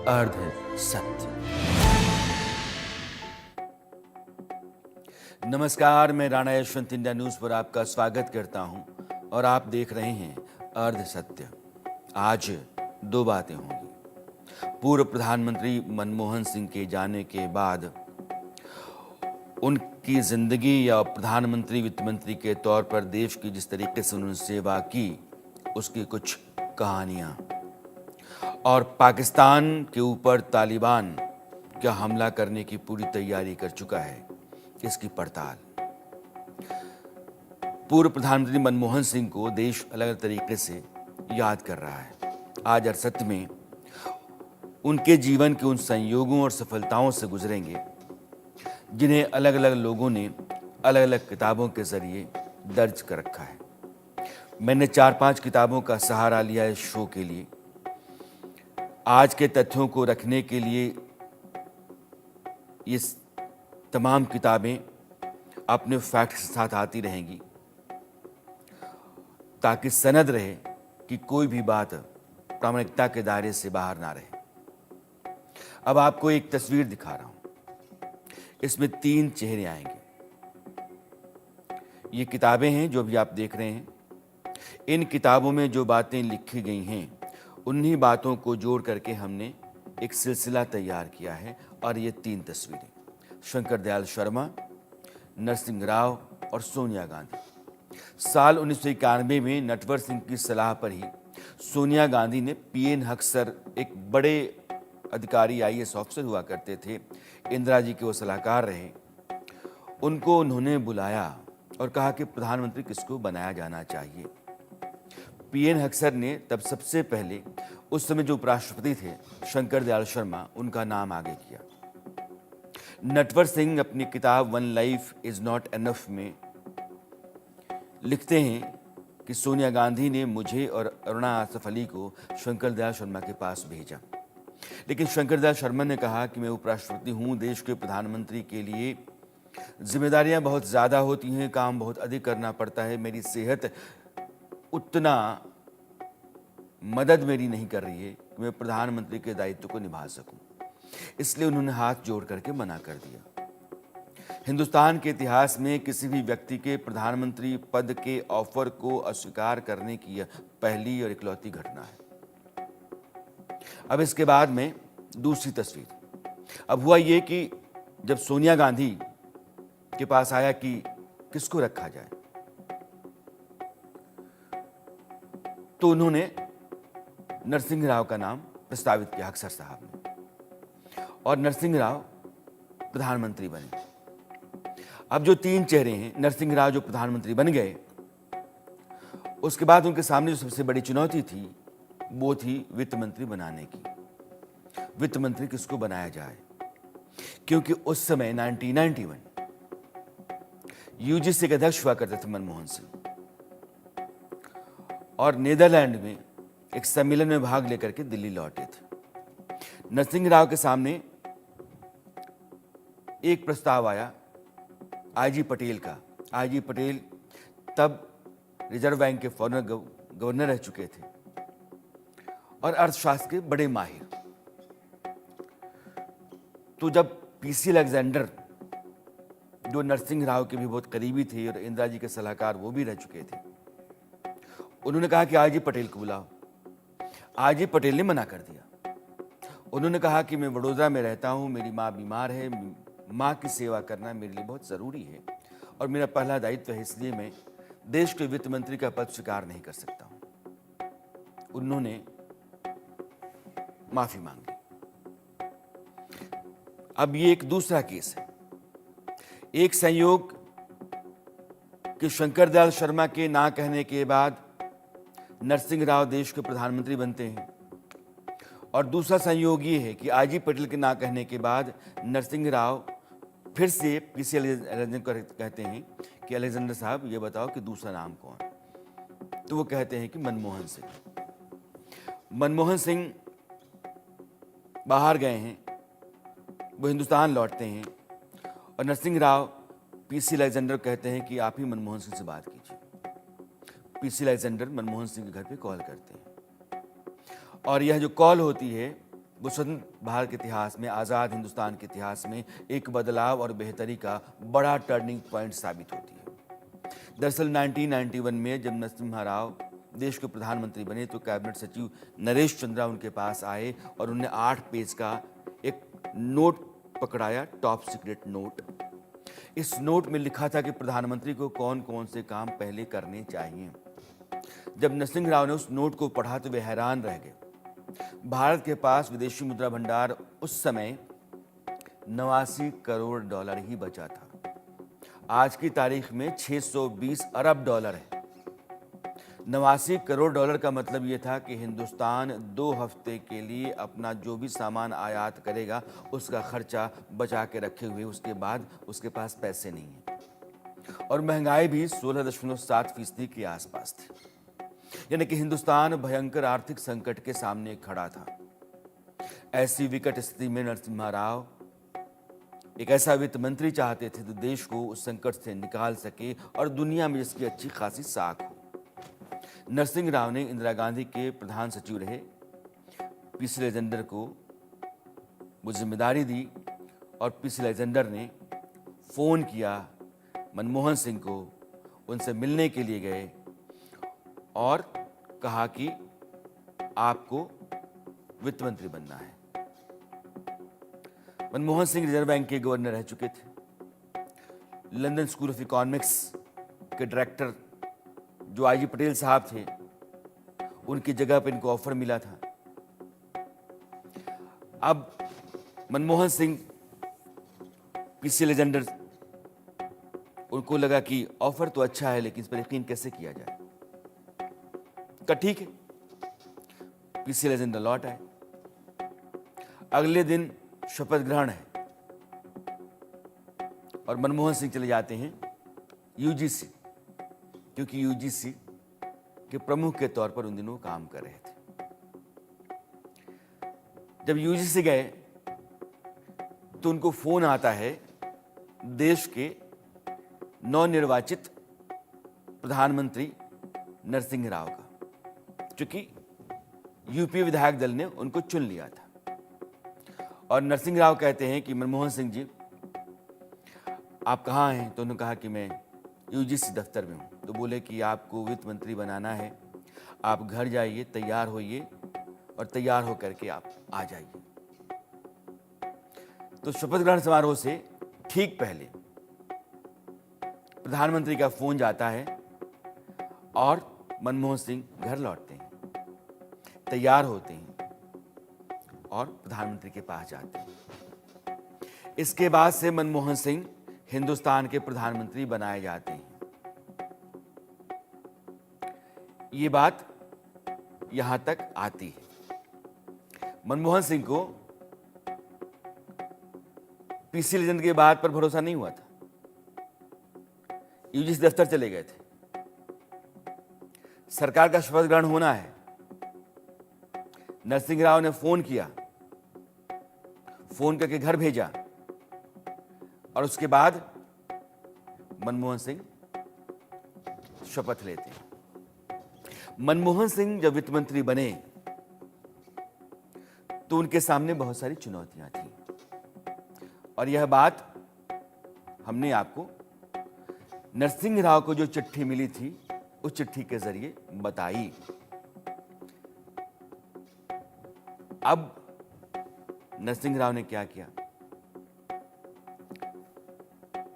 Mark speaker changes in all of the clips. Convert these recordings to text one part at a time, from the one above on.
Speaker 1: अर्ध सत्य। नमस्कार, मैं राणा यशवंत इंडिया न्यूज पर आपका स्वागत करता हूं और आप देख रहे हैं अर्ध सत्य। आज दो बातें होंगी। पूर्व प्रधानमंत्री मनमोहन सिंह के जाने के बाद उनकी जिंदगी या प्रधानमंत्री वित्त मंत्री के तौर पर देश की जिस तरीके से उन्होंने सेवा की, उसकी कुछ कहानियां, और पाकिस्तान के ऊपर तालिबान क्या हमला करने की पूरी तैयारी कर चुका है, इसकी पड़ताल। पूर्व प्रधानमंत्री मनमोहन सिंह को देश अलग अलग तरीके से याद कर रहा है। आज अर्ध सत्य में उनके जीवन के उन संयोगों और सफलताओं से गुजरेंगे जिन्हें अलग अलग लोगों ने अलग अलग किताबों के जरिए दर्ज कर रखा है। मैंने 4-5 किताबों का सहारा लिया इस शो के लिए। आज के तथ्यों को रखने के लिए ये तमाम किताबें अपने फैक्ट्स के साथ आती रहेंगी ताकि सनद रहे कि कोई भी बात प्रामाणिकता के दायरे से बाहर ना रहे। अब आपको एक तस्वीर दिखा रहा हूं। इसमें 3 चेहरे आएंगे। ये किताबें हैं जो भी आप देख रहे हैं। इन किताबों में जो बातें लिखी गई हैं, उन्हीं बातों को जोड़ करके हमने एक सिलसिला तैयार किया है। और ये 3 तस्वीरें शंकर दयाल शर्मा, नरसिंह राव और सोनिया गांधी। साल 1991 में नटवर सिंह की सलाह पर ही सोनिया गांधी ने पीएन हक्सर, एक बड़े अधिकारी आईएएस ऑफिसर हुआ करते थे, इंदिरा जी के वो सलाहकार रहे, उनको उन्होंने बुलाया और कहा कि प्रधानमंत्री किसको बनाया जाना चाहिए। पीएन हक्सर ने तब सबसे पहले, उस समय जो उपराष्ट्रपति थे शंकर दयाल शर्मा, उनका नाम आगे किया। नटवर सिंह अपनी किताब one life is not enough में लिखते हैं कि सोनिया गांधी ने मुझे और अरुणा आसफ अली को शंकर दयाल शर्मा के पास भेजा, लेकिन शंकर दयाल शर्मा ने कहा कि मैं उपराष्ट्रपति हूं, देश के प्रधानमंत्री के लिए जिम्मेदारियां बहुत ज़्यादा होती हैं, काम बहुत अधिक करना पड़ता है, मेरी सेहत उतना मदद मेरी नहीं कर रही है कि मैं प्रधानमंत्री के दायित्व को निभा सकूं। इसलिए उन्होंने हाथ जोड़ करके मना कर दिया। हिंदुस्तान के इतिहास में किसी भी व्यक्ति के प्रधानमंत्री पद के ऑफर को अस्वीकार करने की यह पहली और इकलौती घटना है। अब इसके बाद में दूसरी तस्वीर। अब हुआ ये कि जब सोनिया गांधी के पास आया कि किसको रखा जाए, तो उन्होंने नरसिंह राव का नाम प्रस्तावित किया, हक्सर साहब ने, और नरसिंह राव प्रधानमंत्री बने। अब जो 3 चेहरे हैं, नरसिंह राव जो प्रधानमंत्री बन गए, उसके बाद उनके सामने जो सबसे बड़ी चुनौती थी वो थी वित्त मंत्री बनाने की। वित्त मंत्री किसको बनाया जाए, क्योंकि उस समय 1991 यूजीसी के अध्यक्ष हुआ करते थे मनमोहन सिंह, और नीदरलैंड में एक सम्मेलन में भाग लेकर के दिल्ली लौटे थे। नरसिंह राव के सामने एक प्रस्ताव आया आईजी पटेल का। आईजी पटेल तब रिजर्व बैंक के फॉरनर गवर्नर रह चुके थे और अर्थशास्त्र के बड़े माहिर। तो जब पीसी अलेक्जेंडर, जो नरसिंह राव के भी बहुत करीबी थे और इंदिरा जी के सलाहकार वो भी रह चुके थे, उन्होंने कहा कि आईजी पटेल को बुलाओ। आईजी पटेल ने मना कर दिया। उन्होंने कहा कि मैं वडोदरा में रहता हूं, मेरी माँ बीमार है, माँ की सेवा करना मेरे लिए बहुत ज़रूरी है और मेरा पहला दायित्व है, इसलिए मैं देश के वित्त मंत्री का पद स्वीकार नहीं कर सकता हूं। उन्होंने माफी मांगी। अब ये एक दूसरा केस है। एक संयोग कि शंकर दयाल शर्मा के ना कहने के बाद नरसिंह राव देश के प्रधानमंत्री बनते हैं, और दूसरा संयोग ये है कि आईजी पटेल के ना कहने के बाद नरसिंह राव फिर से पीसी अलेक्जेंडर को कहते हैं कि अलेक्जेंडर साहब ये बताओ कि दूसरा नाम कौन। तो वो कहते हैं कि मनमोहन सिंह। मनमोहन सिंह बाहर गए हैं, वो हिंदुस्तान लौटते हैं, और नरसिंह राव पीसी अलेक्जेंडर कहते हैं कि आप ही मनमोहन सिंह से बात कीजिए। पीसी अलेक्जेंडर मनमोहन सिंह के घर पे कॉल करते हैं, और यह जो कॉल होती है वो स्वतंत्र भारत के इतिहास में, आज़ाद हिंदुस्तान के इतिहास में एक बदलाव और बेहतरी का बड़ा टर्निंग पॉइंट साबित होती है। दरअसल 1991 में जब नरसिम्हा राव देश के प्रधानमंत्री बने तो कैबिनेट सचिव नरेश चंद्रा उनके पास आए और उन्हें 8 पेज का एक नोट पकड़ाया, टॉप सीक्रेट नोट। इस नोट में लिखा था कि प्रधानमंत्री को कौन कौन से काम पहले करने चाहिए। जब नरसिंह राव ने उस नोट को पढ़ा तो वे हैरान रह गए। भारत के पास विदेशी मुद्रा भंडार उस समय 89 करोड़ डॉलर ही बचा था। आज की तारीख में 620 अरब डॉलर है। 89 करोड़ डॉलर का मतलब यह था कि हिंदुस्तान 2 हफ्ते के लिए अपना जो भी सामान आयात करेगा उसका खर्चा बचा के रखे हुए, उसके बाद उसके पास पैसे नहीं है। और महंगाई भी 16.7% के आसपास थी। यानी कि हिंदुस्तान भयंकर आर्थिक संकट के सामने खड़ा था। ऐसी विकट स्थिति में नरसिम्हा राव एक ऐसा वित्त मंत्री चाहते थे जो देश को उस संकट से निकाल सके और दुनिया में जिसकी अच्छी खासी साख हो। नरसिंह राव ने इंदिरा गांधी के प्रधान सचिव रहे पीसी लेजेंडर को वो जिम्मेदारी दी और पीसी लेजेंडर ने फोन किया मनमोहन सिंह को, उनसे मिलने के लिए गए और कहा कि आपको वित्त मंत्री बनना है। मनमोहन सिंह रिजर्व बैंक के गवर्नर रह चुके थे। लंदन स्कूल ऑफ इकोनॉमिक्स के डायरेक्टर जो आईजी पटेल साहब थे, उनकी जगह पर इनको ऑफर मिला था। अब मनमोहन सिंह, पीसी लेजेंडर, उनको लगा कि ऑफर तो अच्छा है लेकिन इस पर यकीन कैसे किया जाए। का ठीक है, पीसी लेजेंडर लौट आए। अगले दिन शपथ ग्रहण है और मनमोहन सिंह चले जाते हैं यूजीसी, क्योंकि यूजीसी के प्रमुख के तौर पर उन दिनों काम कर रहे थे। जब यूजीसी गए तो उनको फोन आता है देश के नवनिर्वाचित प्रधानमंत्री नरसिंह राव का, क्योंकि यूपी विधायक दल ने उनको चुन लिया था। और नरसिंह राव कहते हैं कि मनमोहन सिंह जी आप कहाँ हैं? तो उन्होंने कहा कि मैं यूजीसी दफ्तर में हूँ। तो बोले कि आपको वित्त मंत्री बनाना है, आप घर जाइए, तैयार होइए और तैयार होकर के आप आ जाइए। तो शपथ ग्रहण समारोह से ठीक पहले प्रधानमंत्री का फोन जाता है और मनमोहन सिंह घर लौटते हैं, तैयार होते हैं और प्रधानमंत्री के पास जाते हैं। इसके बाद से मनमोहन सिंह हिंदुस्तान के प्रधानमंत्री बनाए जाते हैं। ये बात यहां तक आती है। मनमोहन सिंह को पीसी लेजेंड के बात पर भरोसा नहीं हुआ था। यूजीसी दफ्तर चले गए थे, सरकार का शपथ ग्रहण होना है। नरसिंह राव ने फोन किया, फोन करके घर भेजा और उसके बाद मनमोहन सिंह शपथ लेते हैं। मनमोहन सिंह जब वित्त मंत्री बने तो उनके सामने बहुत सारी चुनौतियां थी और यह बात हमने आपको नरसिंह राव को जो चिट्ठी मिली थी उस चिट्ठी के जरिए बताई। अब नरसिंह राव ने क्या किया?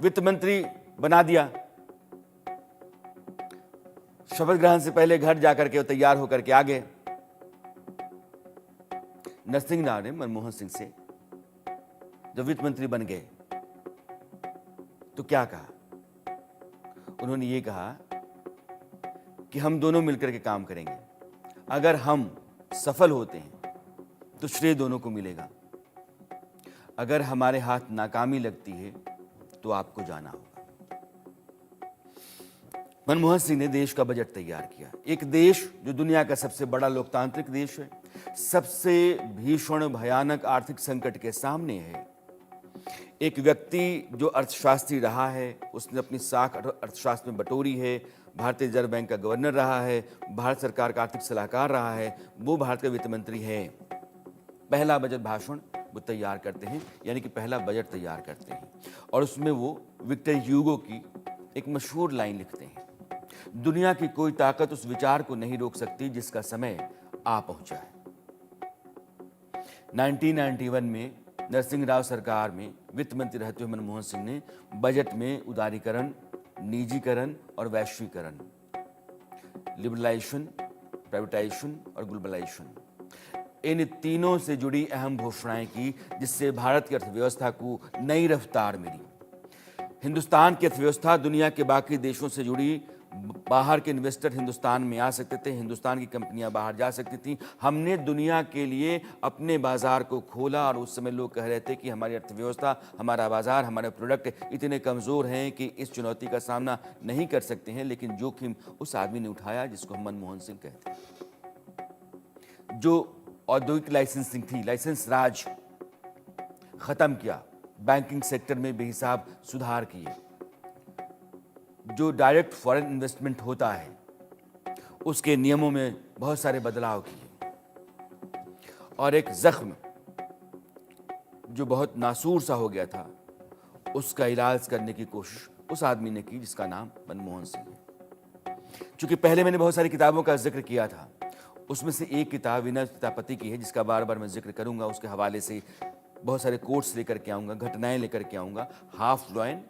Speaker 1: वित्त मंत्री बना दिया। शपथ ग्रहण से पहले घर जाकर के तैयार होकर के आ गए। नरसिंह राव ने मनमोहन सिंह से जब वित्त मंत्री बन गए तो क्या कहा? उन्होंने ये कहा कि हम दोनों मिलकर के काम करेंगे। अगर हम सफल होते हैं तो श्रेय दोनों को मिलेगा, अगर हमारे हाथ नाकामी लगती है तो आपको जाना होगा। मनमोहन सिंह ने देश का बजट तैयार किया। एक देश जो दुनिया का सबसे बड़ा लोकतांत्रिक देश है, सबसे भीषण भयानक आर्थिक संकट के सामने है। एक व्यक्ति जो अर्थशास्त्री रहा है, उसने अपनी साख अर्थशास्त्र में बटोरी है, भारतीय रिजर्व बैंक का गवर्नर रहा है, भारत सरकार का आर्थिक सलाहकार रहा है, वो भारत का वित्त मंत्री है। पहला बजट भाषण वो तैयार करते हैं, यानी कि पहला बजट तैयार करते हैं। और उसमें वो विक्टर ह्यूगो की एक मशहूर लाइन लिखते हैं, दुनिया की कोई ताकत उस विचार को नहीं रोक सकती जिसका समय आ पहुंचा है। 1991 में नरसिंह राव सरकार में वित्त मंत्री रहते हुए मनमोहन सिंह ने बजट में उदारीकरण, निजीकरण और वैश्वीकरण, लिबरलाइजेशन, प्राइवेटाइजेशन और ग्लोबलाइजेशन, इन तीनों से जुड़ी अहम घोषणाएं की, जिससे भारत की अर्थव्यवस्था को नई रफ्तार मिली। हिंदुस्तान की अर्थव्यवस्था दुनिया के बाकी देशों से जुड़ी, बाहर के इन्वेस्टर हिंदुस्तान में आ सकते थे, हिंदुस्तान की कंपनियां बाहर जा सकती थीं। हमने दुनिया के लिए अपने बाजार को खोला और उस समय लोग कह रहे थे कि हमारी अर्थव्यवस्था, हमारा बाजार, हमारे प्रोडक्ट इतने कमज़ोर हैं कि इस चुनौती का सामना नहीं कर सकते हैं। लेकिन जोखिम उस आदमी ने उठाया जिसको हम मनमोहन सिंह कहते हैं, जो औद्योगिक लाइसेंसिंग थी, लाइसेंस राज खत्म किया, बैंकिंग सेक्टर में बेहिसाब सुधार किए, जो डायरेक्ट फॉरेन इन्वेस्टमेंट होता है उसके नियमों में बहुत सारे बदलाव किए, और एक जख्म जो बहुत नासूर सा हो गया था उसका इलाज करने की कोशिश उस आदमी ने की जिसका नाम मनमोहन सिंह है। चूंकि पहले मैंने बहुत सारी किताबों का जिक्र किया था, उसमें से एक किताब विनय सीतापति की है जिसका बार बार मैं जिक्र करूंगा, उसके हवाले से बहुत सारे कोट्स लेकर के आऊँगा, घटनाएं लेकर के आऊँगा, हाफ लॉयन